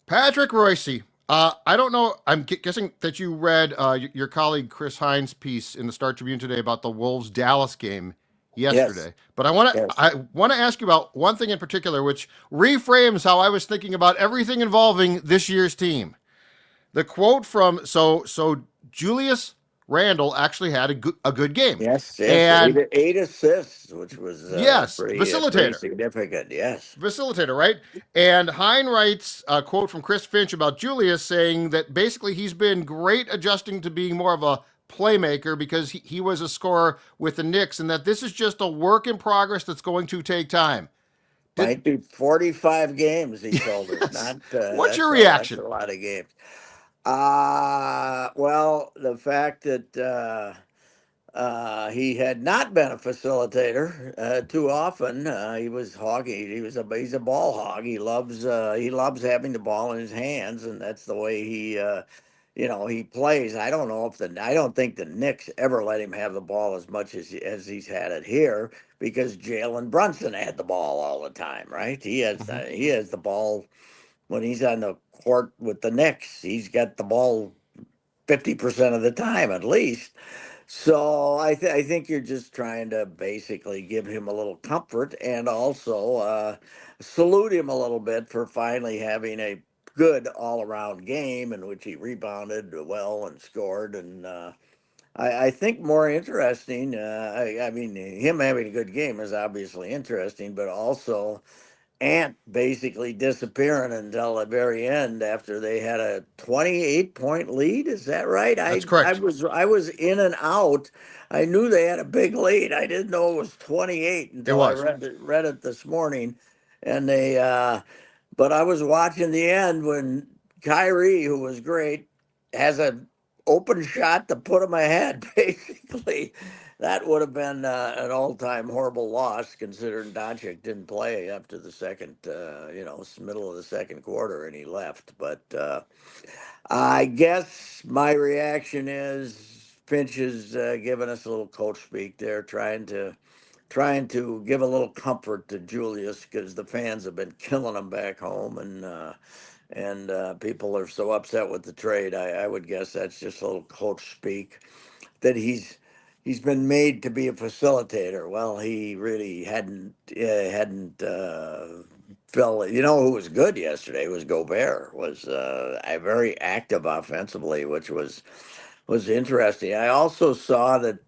Patrick Reusse. I don't know. I'm guessing that you read your colleague Chris Hines' piece in the Star Tribune today about the Wolves Dallas game Yes, yesterday. But I want to ask you about one thing in particular, which reframes how I was thinking about everything involving this year's team. The quote from Julius Randle actually had a good game, yes. and Eight assists, which was yes, pretty facilitator. significant. Yes, Facilitator, right? And Hein writes a quote from Chris Finch about Julius saying that basically he's been great adjusting to being more of a playmaker because he was a scorer with the Knicks, and that this is just a work in progress that's going to take time. Did might be 45 games. He told us. yes? Not What's your that's a reaction? lot of games. Well, the fact that he had not been a facilitator too often. He was hoggy. He's a ball hog. He loves having the ball in his hands, and that's the way he plays. I don't think the Knicks ever let him have the ball as much as he's had it here because Jalen Brunson had the ball all the time, right? Mm-hmm. He has the ball when he's on the court with the Knicks. He's got the ball 50% of the time at least. So I think you're just trying to basically give him a little comfort and also salute him a little bit for finally having a good all around game in which he rebounded well and scored. And I think more interesting, I mean, him having a good game is obviously interesting, but also Ant basically disappearing until the very end after they had a 28-point lead. Is that right? That's I correct. was I was in and out. I knew they had a big lead. I didn't know it was 28 It until I was. read it this morning. And but I was watching the end when Kyrie, who was great, has a open shot to put him ahead. Basically, that would have been an all-time horrible loss, considering Doncic didn't play after the second, middle of the second quarter, and he left. But I guess my reaction is Finch is giving us a little coach speak there, trying to give a little comfort to Julius because the fans have been killing him back home, and people are so upset with the trade. I would guess that's just a little coach speak that he's been made to be a facilitator. Well, he really hadn't fell. You know who was good yesterday was Gobert. Was very active offensively, which was interesting. I also saw that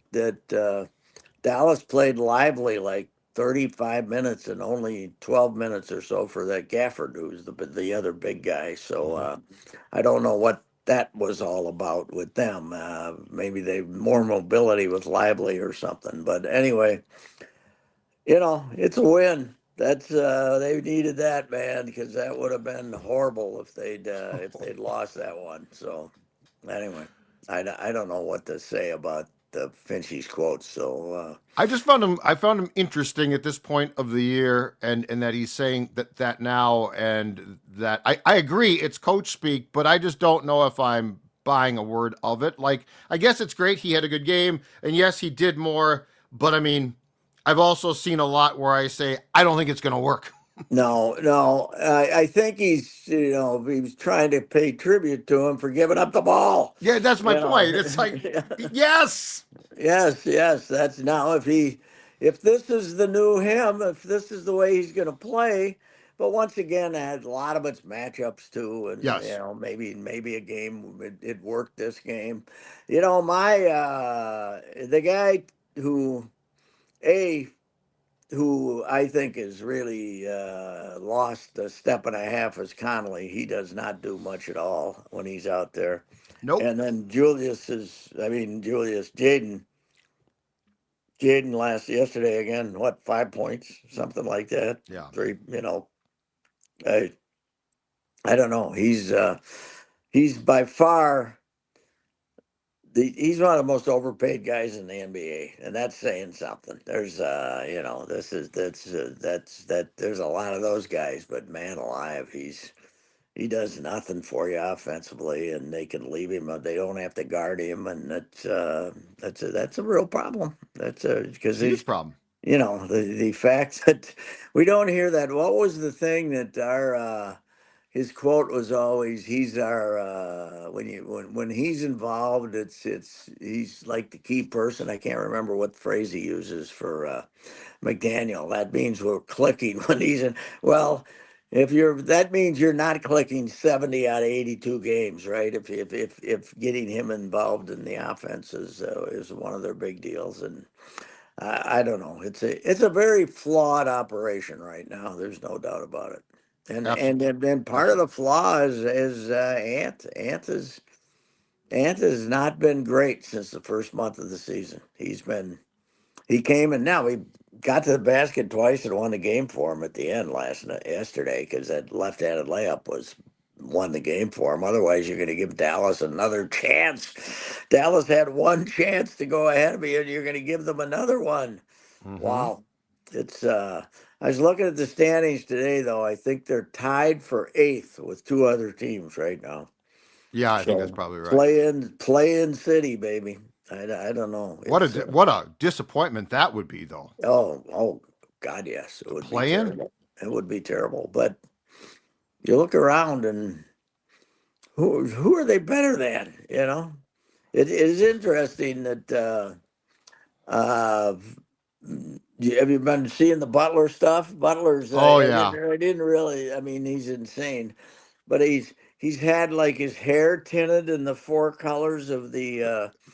Dallas played lively like 35 minutes and only 12 minutes or so for that Gafford, who's the other big guy. So Mm-hmm. I don't know what that was all about with them. Maybe they more mobility with Lively or something. But anyway, it's a win. That's they needed that, man, because that would have been horrible if they'd lost that one. So anyway, I don't know what to say about the Finchie's quotes. So I found him interesting at this point of the year, and that he's saying that now, and that I agree it's coach speak, but I just don't know if I'm buying a word of it. Like, I guess it's great he had a good game, and yes, he did more, but I mean, I've also seen a lot where I say I don't think it's going to work. no, I think he's trying to pay tribute to him for giving up the ball. Yeah, that's my You know, point. It's like, yes, yes. That's now if this is the new him, if this is the way he's going to play. But once again, I had a lot of its matchups too, and yes. maybe a game it worked this game. My the guy who a who I think is really lost a step and a half is Connolly. He does not do much at all when he's out there. Nope. And then Julius Jaden yesterday again, what, 5 points, something like that. Yeah. Three, I I don't know. He's by far he's one of the most overpaid guys in the NBA, and that's saying something. There's this is that's there's a lot of those guys, but man alive, he does nothing for you offensively, and they can leave him. They don't have to guard him, and that's a real problem. That's because Huge he's problem. the fact that we don't hear that. What was the thing that our his quote was always, "He's our when he's involved, it's he's like the key person." I can't remember what phrase he uses for McDaniel. That means we're clicking when he's in. Well, if you're that means you're not clicking 70 out of 82 games, right? If getting him involved in the offense is one of their big deals, and I don't know. It's a very flawed operation right now. There's no doubt about it. And Absolutely. and and, and part of the flaw is Ant. Ant has not been great since the first month of the season. He came and now he got to the basket twice and won the game for him at the end yesterday because that left-handed layup was won the game for him. Otherwise, you're going to give Dallas another chance. Dallas had one chance to go ahead of you, and you're going to give them another one. Mm-hmm. Wow, it's. I was looking at the standings today, though. I think they're tied for eighth with two other teams right now. Yeah, I think that's So probably right. play in city, baby. I don't know. It's What a disappointment that would be, though. oh God, yes, it The would be play-in. terrible. It would be terrible. But you look around and who are they better than? It is interesting that have you been seeing the Butler stuff? Butler's Oh yeah, I didn't really. I mean, he's insane, but he's had like his hair tinted in the four colors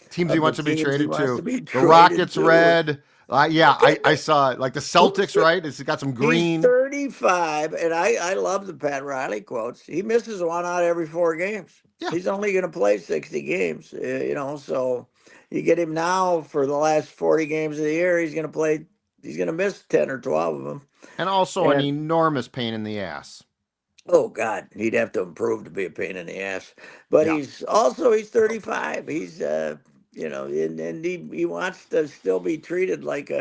teams he of the wants to be teams he traded wants to. to be The traded Rockets to. red. Yeah, I saw it. Like the Who's Celtics, right? It's got some He's green. 35, and I love the Pat Riley quotes. He misses one out every 4 games. Yeah, He's only going to play 60 games, so you get him now for the last 40 games of the year. He's going to miss 10 or 12 of them. and also an And enormous pain in the ass. oh, God, he'd have to improve to be a pain in the ass. But Yeah. he's 35. And he wants to still be treated like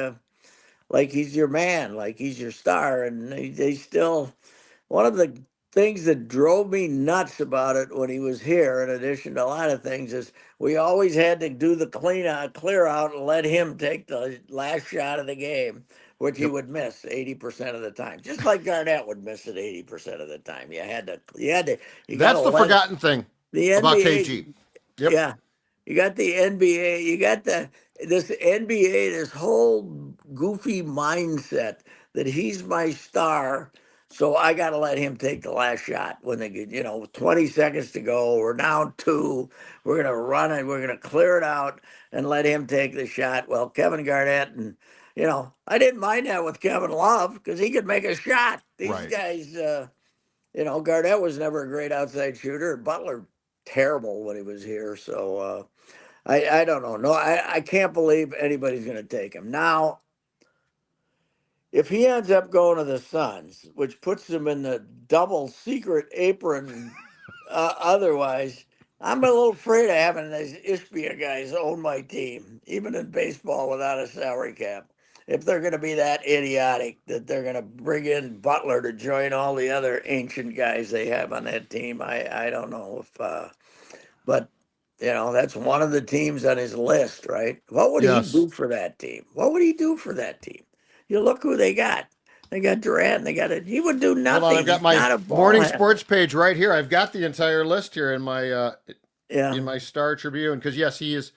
he's your man, like he's your star. And they still. One of the things that drove me nuts about it when he was here, in addition to a lot of things, is we always had to do the clear out, and let him take the last shot of the game, which he Yep. would miss 80% of the time, just like Garnett would miss it 80% of the time. You got to That's the let it. forgotten thing The about NBA, KG. Yep. yeah, you got the NBA, you got this NBA, this whole goofy mindset that he's my star, so I got to let him take the last shot when they get, 20 seconds to go. We're down two. We're gonna run it. We're gonna clear it out and let him take the shot. Well, Kevin Garnett and I didn't mind that with Kevin Love because he could make a shot. These Right. guys. Garnett was never a great outside shooter. Butler, terrible when he was here. So I don't know. No, I can't believe anybody's going to take him. Now, if he ends up going to the Suns, which puts him in the double secret apron, otherwise, I'm a little afraid of having these Ishbia guys own my team, even in baseball without a salary cap. If they're going to be that idiotic that they're going to bring in Butler to join all the other ancient guys they have on that team, I don't know if, but that's one of the teams on his list, right? What would he Yes. do for that team? What would he do for that team? You look who they got. They got Durant. They got it. He would do Hold on, I've nothing. got He's my not a ball morning sports handler. page right here. I've got the entire list here in Yeah. my Star Tribune because yes, he is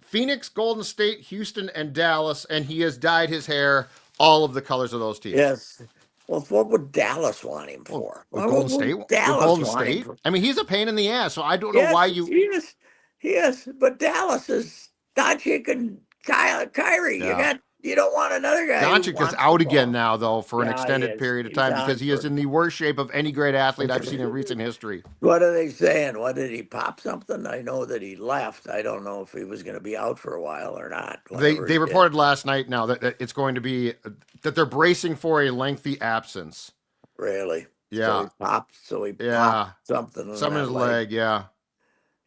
Phoenix, Golden State, Houston, and Dallas, and he has dyed his hair all of the colors of those teams. Yes. Well, what would Dallas want him Well, for? with What Golden would State, Dallas want him for? I mean, he's a pain in the ass. So I don't know why Yes, you. he is. He is. But Dallas is Doncic and Kyrie. Yeah. You don't want another guy who Doncic is wants the out again ball. now, though, for an Yeah, he extended is. period of He's time because on he is for. in the worst shape of any great athlete I've seen in recent history. What are they saying? What did he pop something? I know that he left. I don't know if he was going to be out for a while or not. They Whatever he they did, reported last night now that it's going to be that they're bracing for a lengthy absence. really. So Yeah, he popped. So he popped yeah, something in some in his that leg. leg. Yeah,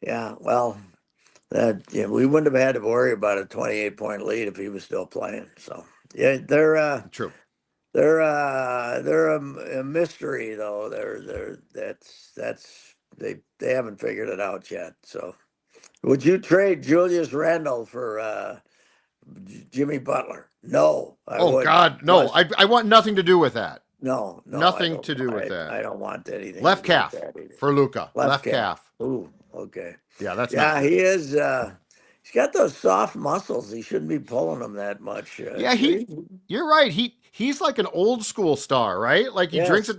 Yeah. Well, we wouldn't have had to worry about a 28-point lead if he was still playing. So yeah, true. they're a mystery though. They haven't figured it out yet. So would you trade Julius Randle for Jimmy Butler? No, I Oh wouldn't. God, no! Plus, I want nothing to do with that. No, I Nothing don't. to do with that. I don't want anything to Left do with calf that either. for Luca. Left Left calf. calf. Ooh, okay. Yeah, that's not Yeah, good. he is. He's got those soft muscles. He shouldn't be pulling them that much. Yeah, you're right. He's like an old school star, right? Like he Yes.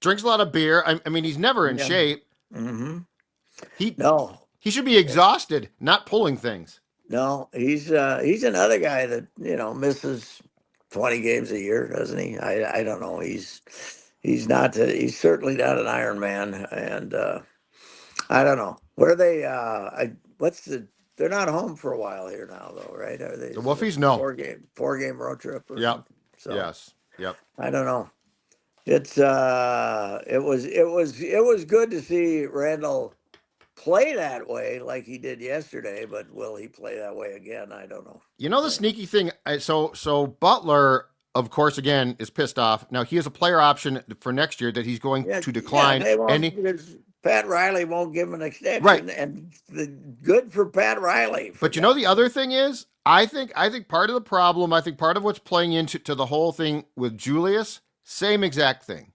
drinks a lot of beer. I mean, he's never in Yeah. shape. Mm-hmm. He No. he should be exhausted, not pulling things. No. He's another guy that misses 20 games a year, doesn't he? I don't know. He's not. He's certainly not an Iron Man, and I don't know where they. What's the? They're not home for a while here now, though, right? Are they? The Is it a Wolfies, no. four game road trip or Yep. something? So Yes. Yep. I don't know. It was good to see Randall play that way like he did yesterday, but will he play that way again? I don't know. You know the sneaky thing. So Butler, of course, again is pissed off. Now he has a player option for next year that he's going Yeah, to yeah, decline. they And won't because Pat Riley won't give him an right, extension, and good for Pat Riley for but you know God's the other thing is, I think part of the problem, I think part of what's playing into the whole thing with Julius, same exact thing,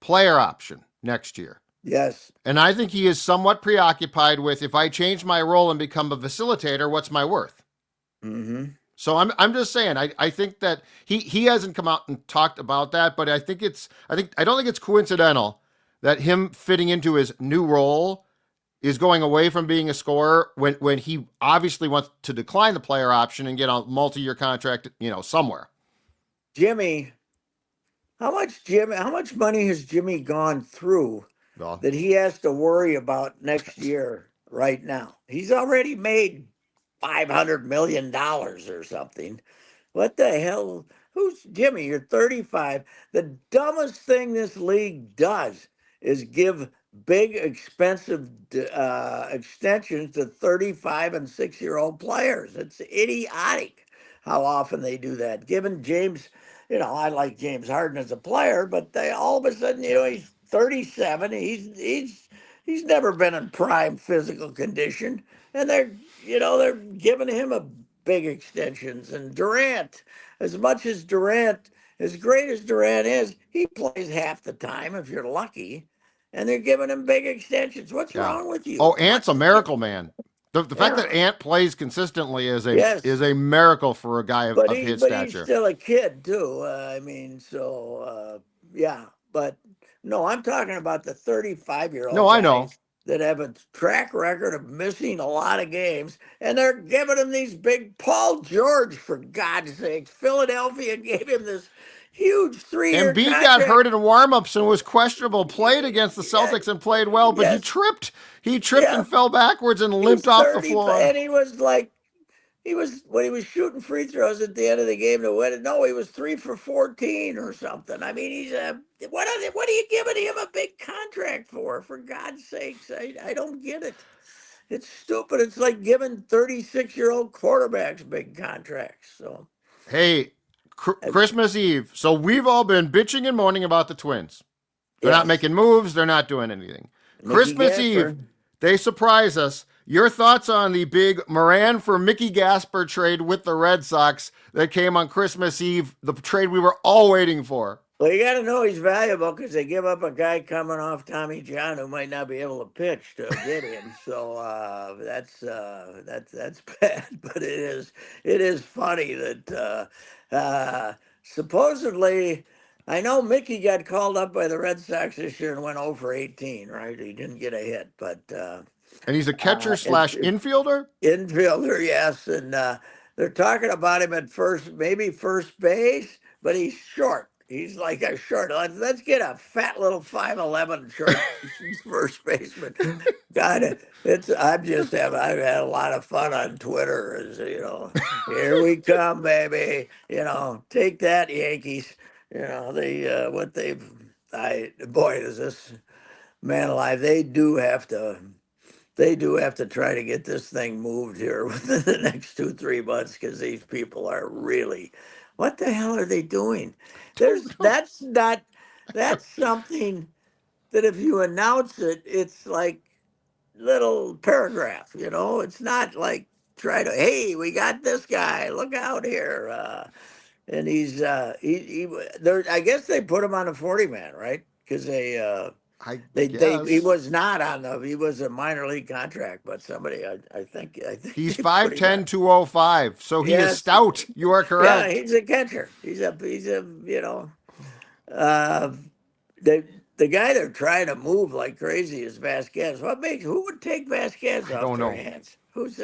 player option next year. Yes. And I think he is somewhat preoccupied with if I change my role and become a facilitator, what's my worth? Mm-hmm. So I'm just saying I think that he hasn't come out and talked about that, but I don't think it's coincidental that him fitting into his new role is going away from being a scorer when he obviously wants to decline the player option and get a multi-year contract, somewhere. Jimmy, how much money has Jimmy gone through Well, that he has to worry about next year right now? He's already made $500 million or something. What the hell? Who's Jimmy? You're 35. The dumbest thing this league does is give big, expensive extensions to 35 and 6-year-old players. It's idiotic how often they do that. Given James, I like James Harden as a player, but they all of a sudden, he's 37. He's never been in prime physical condition, and they're giving him a big extensions. And Durant, as much as Durant, as great as Durant is, he plays half the time if you're lucky, and they're giving him big extensions. What's yeah. wrong with Oh, you? Why Ant's a don't you? miracle man. The fact that Yeah, Ant plays consistently is yes, a miracle for a guy but of his he's stature. still a kid too. I mean, so yeah, but no, I'm talking about the 35 year No, old I know. guys that have a track record of missing a lot of games, and they're giving him these big Paul George, for God's sakes. Philadelphia gave him this huge 3-year Embiid got hurt contract. in warmups and was questionable. Played against the Yeah, Celtics and played well, but he yes, tripped. He tripped yeah, and fell backwards and he was limped off the 30, floor. and he was like, he was when he was shooting free throws at the end of the game to win it. No, he was 3 for 14 or something. I mean, he's a what are you giving him a big contract for? For God's sakes, I don't get it. It's stupid. It's like giving 36-year-old quarterbacks big contracts. So Hey, I, Christmas Eve. So we've all been bitching and moaning about the Twins. They're not yes, making moves. They're not doing anything. Mickey Christmas Eve, Gasper. they surprise us. Your thoughts on the big Moran for Mickey Gasper trade with the Red Sox that came on Christmas Eve, the trade we were all waiting for? Well, you got to know he's valuable because they give up a guy coming off Tommy John who might not be able to pitch to get him. So that's bad. But it is funny that supposedly, I know Mickey got called up by the Red Sox this year and went 0 for 18. Right, he didn't get a hit, but And he's a catcher slash it's infielder. infielder, yes, and they're talking about him at first, maybe first base, but he's short. He's like a short. Let's get a fat little 5'11" short first baseman. God, I've had a lot of fun on Twitter. Here we come, baby. Take that, Yankees. What they've. I boy, is this man alive? They do have to try to get this thing moved here within the next 2, 3 months because these people are really, what the hell are they doing? Don't know. That's something that if you announce it, it's like little paragraph, it's not like try to, hey, we got this guy, look out here. and he there. I guess they put him on a 40 man, right? Because I they he guess was not on the he was a minor league contract, but somebody I think he's they put him on. 5'10", 205, so he is Yes, stout. You are yeah, correct. he's a catcher. He's a uh, the the guy they're trying to move like crazy is Vasquez. Who would take Vasquez I off don't their know. hands? Who's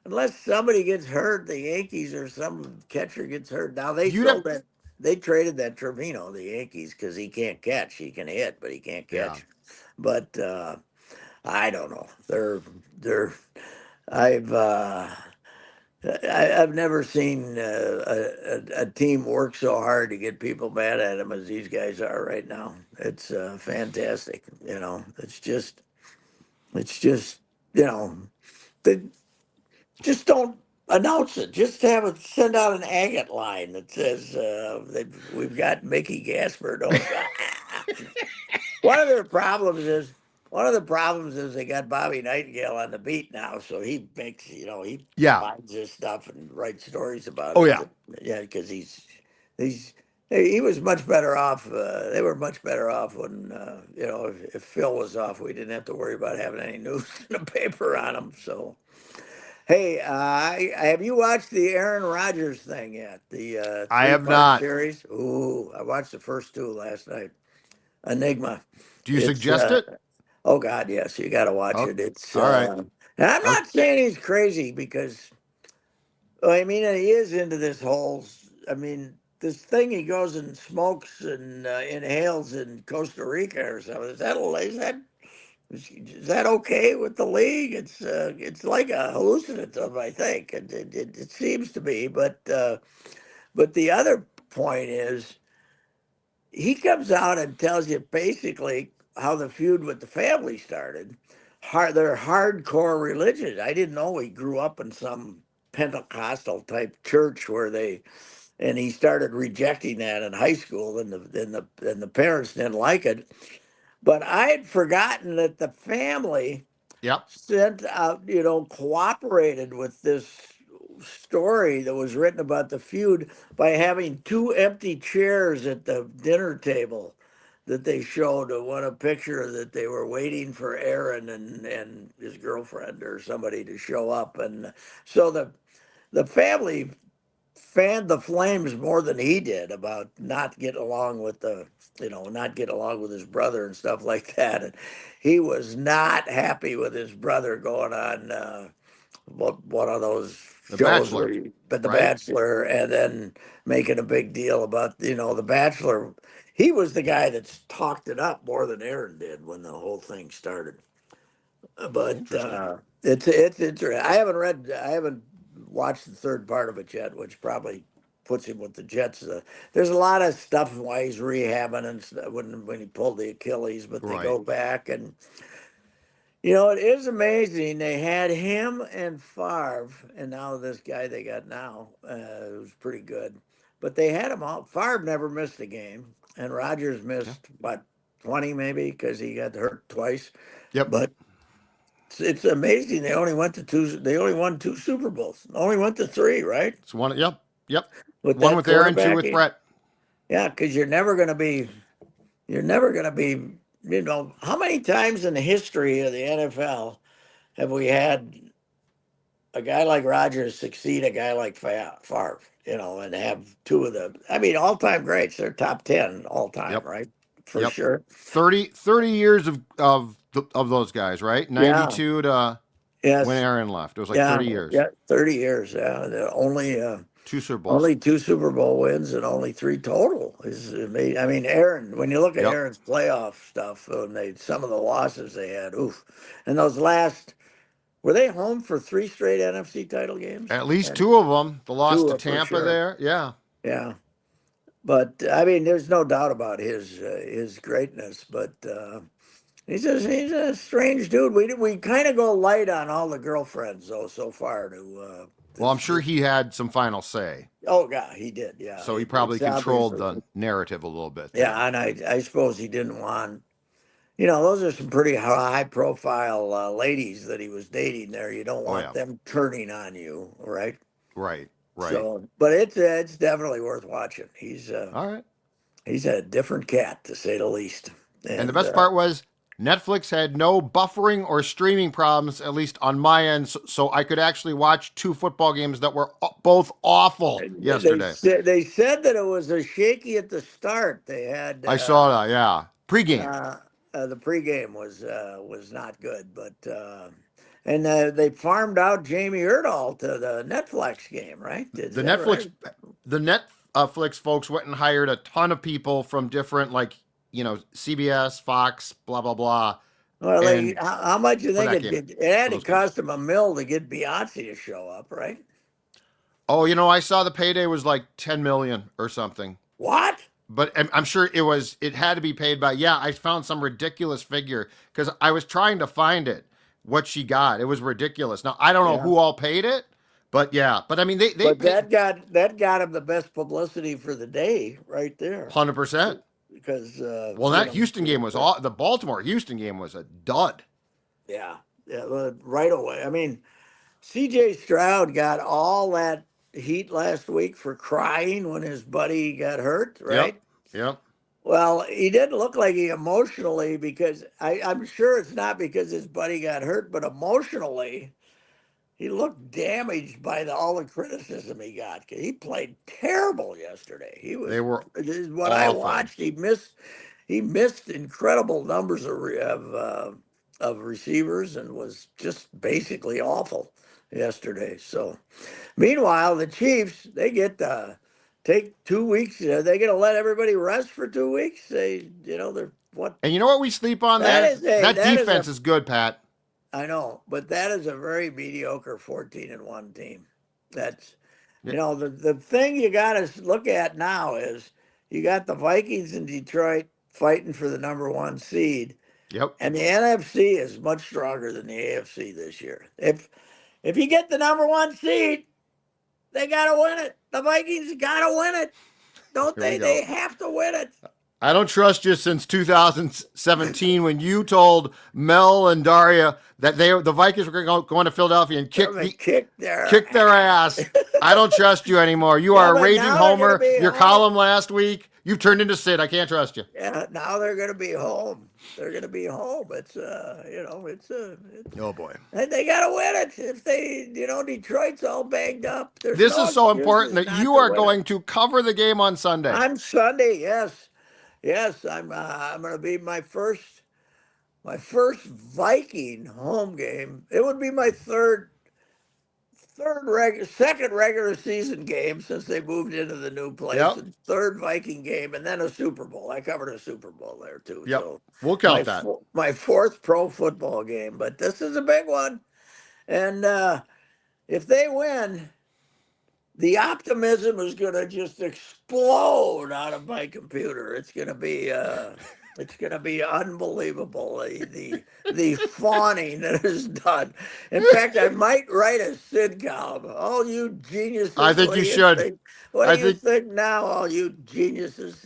unless somebody gets hurt, the Yankees or some catcher gets hurt. Now You'd have, they traded that Trevino, the Yankees, because he can't catch. He can hit, but he can't yeah. catch. But I don't know. They're I've I've never seen a team work so hard to get people mad at them as these guys are right now. It's fantastic. It's just they just don't announce it. Just send out an agate line that says we've got Mickey Gasper. Don't. One of their problems is One of the problems is they got Bobby Nightingale on the beat now, so he makes he Yeah. finds his stuff and writes stories about Oh it. yeah. Yeah, because he's he was much better off. They were much better off when if Phil was off, we didn't have to worry about having any news in the paper on him. So hey, have you watched the Aaron Rodgers thing yet? The I have three-part not. series. Ooh, I watched the first two last night. Enigma. Do you It's suggest it? oh God, yes, you got to watch Oh, it. It's all right. and I'm I'll, not saying he's crazy because well, I mean he is into this whole. I mean this thing he goes and smokes and inhales in Costa Rica or something. Is that okay with the league? It's like a hallucinative, I think. It seems to be, but the other point is he comes out and tells you basically how the feud with the family started. They're hardcore religion. I didn't know he grew up in some Pentecostal type church where and he started rejecting that in high school, and the parents didn't like it. But I had forgotten that the family yep. sent out, cooperated with this story that was written about the feud by having two empty chairs at the dinner table that they showed a picture that they were waiting for Aaron and his girlfriend or somebody to show up. And so the family fanned the flames more than he did about not getting along with not getting along with his brother and stuff like that. And he was not happy with his brother going on one of those The shows where Bachelor, but the right? Bachelor, and then making a big deal about the Bachelor. He was the guy that's talked it up more than Aaron did when the whole thing started. But Interesting. it's interesting. I haven't watched the third part of it yet, which probably puts him with the Jets. There's a lot of stuff why he's rehabbing and stuff when he pulled the Achilles, but they Right. go back and it is amazing. They had him and Favre, and now this guy they got now, who's pretty good. But they had him all. Favre never missed a game, and Rodgers Yeah. missed about 20 maybe because he got hurt twice. Yep. But it's amazing. They only went to two. They only won two Super Bowls. Only went to three, right? It's one. Yep. Yep. With One that with Aaron, two with quarterbacking. Brett. Yeah, because you're never going to be. You're never going to be. How many times in the history of the NFL have we had a guy like Rodgers succeed a guy like Favre? And have two of the. I mean, all-time greats. They're top 10 all time, Yep. right? For Yep. sure. 30 years of those guys, right? Yeah. 92 to when Yes. Aaron left. It was like Yeah. 30 years. Yeah. 30 years. Yeah. Two Super Bowls. Only two Super Bowl wins and only three total is amazing. I mean, Aaron. When you look at Yep. Aaron's playoff stuff, some of the losses they had, oof. And those last, were they home for three straight NFC title games? At least And two of them. The loss two to are for Tampa sure. there. Yeah. Yeah, but I mean, there's no doubt about his greatness. But he's a strange dude. We kind of go light on all the girlfriends though so far. Well, I'm sure he had some final say. Oh God, he did. Yeah, So he probably it's controlled obviously. the narrative a little bit there. Yeah, and I suppose he didn't want. Those are some pretty high profile ladies that he was dating there. You don't Oh, want yeah. them turning on you, right? Right. Right. So, but it's definitely worth watching. All right. He's a different cat, to say the least. And the And best part was Netflix had no buffering or streaming problems, at least on my end, so I could actually watch two football games that were both awful yesterday. they said that it was a shaky at the start. They had I saw that, yeah. Pre-game. the pregame was not good, but and they farmed out Jamie Erdahl to the Netflix game, right? Is The that Netflix right? the Netflix folks went and hired a ton of people from different CBS, Fox, blah blah blah, Well, and how much do you for think that game, it had for to those games. cost them a mill to get Beyonce to show up, right? Oh, I saw the payday was like 10 million or something. What? But I'm sure it had to be paid by, yeah, I found some ridiculous figure because I was trying to find it, what she got. It was ridiculous. Now, I don't know Yeah. who all paid it, but yeah. But I mean, they But paid that got him the best publicity for the day right there, 100%. because Well, that Houston game was all, the Baltimore Houston game was a dud. yeah, yeah, right away. I mean, C.J. Stroud got all that heat last week for crying when his buddy got hurt, Yep. right? Yep. Well, he didn't look like he emotionally, because I'm sure it's not because his buddy got hurt, but emotionally, he looked damaged by all the criticism he got. He played terrible yesterday. They were This is what I awful. watched. He missed incredible numbers of receivers and was just basically awful yesterday. So, meanwhile, the Chiefs, they get to take 2 weeks. They get to let everybody rest for 2 weeks. They're what? And you know what we sleep on That there? is a That that is defense a is good, Pat. I know, but that is a very mediocre 14-1 team. That's the thing you got to look at now is you got the Vikings in Detroit fighting for the number one seed, Yep. and the NFC is much stronger than the AFC this year. If you get the number one seed, they got to win it. The Vikings got to win it, don't Here we they? go. They have to win it. I don't trust you since 2017 when you told Mel and Daria that the Vikings were going to Philadelphia and They're gonna kick their kick their ass. ass. I don't trust you anymore. You Yeah, are a but raging now they're going to homer. be Your home. column last week, you've turned into Sid. I can't trust you. Yeah, now they're going to be home. They're going to be home. Oh boy. They got to win it. If Detroit's all banged up, there's This no is so important excuses that not you to are win it. going to cover the game on Sunday. On Sunday, yes, yes, I'm going to be my first Viking home game. It would be my second regular season game since they moved into the new place, Yep. and third Viking game, and then a Super Bowl. I covered a Super Bowl there too. Yep. So We'll my count that. my fourth pro football game, but this is a big one. And if they win, the optimism is going to just explode out of my computer. It's going to be unbelievable, the fawning that is done. In fact, I might write a Sid column. All you geniuses, I think what you do you should. think? What I do you think think now, all you geniuses?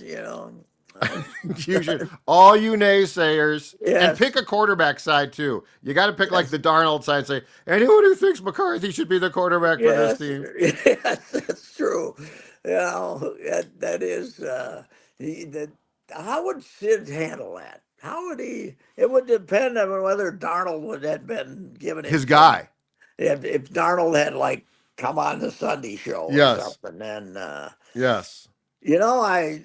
you should. All you naysayers. And Yes, pick a quarterback side too. You got to pick like yes, the Darnold side and say, anyone who thinks McCarthy should be the quarterback for this yes, team. yes. That's true. That is. How would Sid handle that? How would he? It would depend on whether Darnold would have been given his His chance. guy. If Darnold had come on the Sunday show or Yes. something, then Yes. I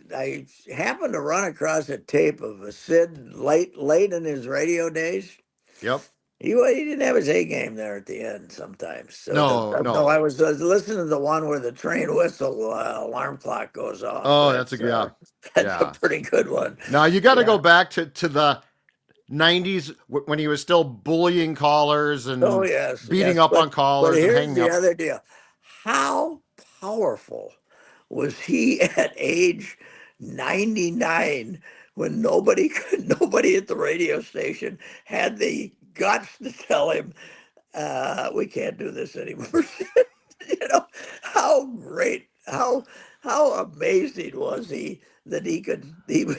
happened to run across a tape of a Sid late in his radio days. Yep. He didn't have his A game there at the end sometimes. So No, no, no. I was listening to the one where the train whistle alarm clock goes off. Oh, that's a yeah. That's a Yeah. pretty good one. Now you got to go Yeah. back to the 90s when he was still bullying callers Oh and yes, beating yes. up But on callers and here's hanging the up. other deal. How powerful was he at age 99 when nobody at the radio station had the guts to tell him, we can't do this anymore. How great, how amazing was he that he was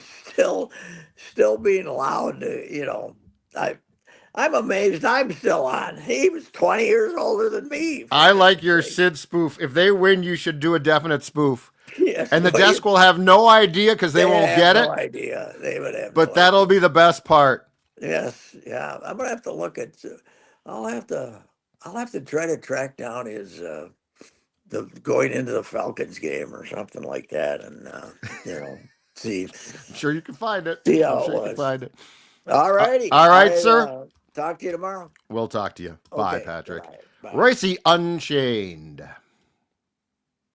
still being allowed to, I I'm amazed I'm still on. He was 20 years older than me. For I like heaven's your sake. Sid spoof. If they win, you should do a definite spoof. Yes, And the well, desk will have no idea because they they won't have get no it, idea. They would have but no that'll idea. be the best part. Yes, yeah. I'm gonna have to look at. I'll have to. I'll have to try to track down his the going into the Falcons game or something like that, and see I'm sure you can find it. see I'm how it sure you can was. find it. All righty. All right, I sir. talk to you tomorrow. We'll talk to you. Bye, Okay. Patrick. Goodbye. Bye. Reusse Unchained.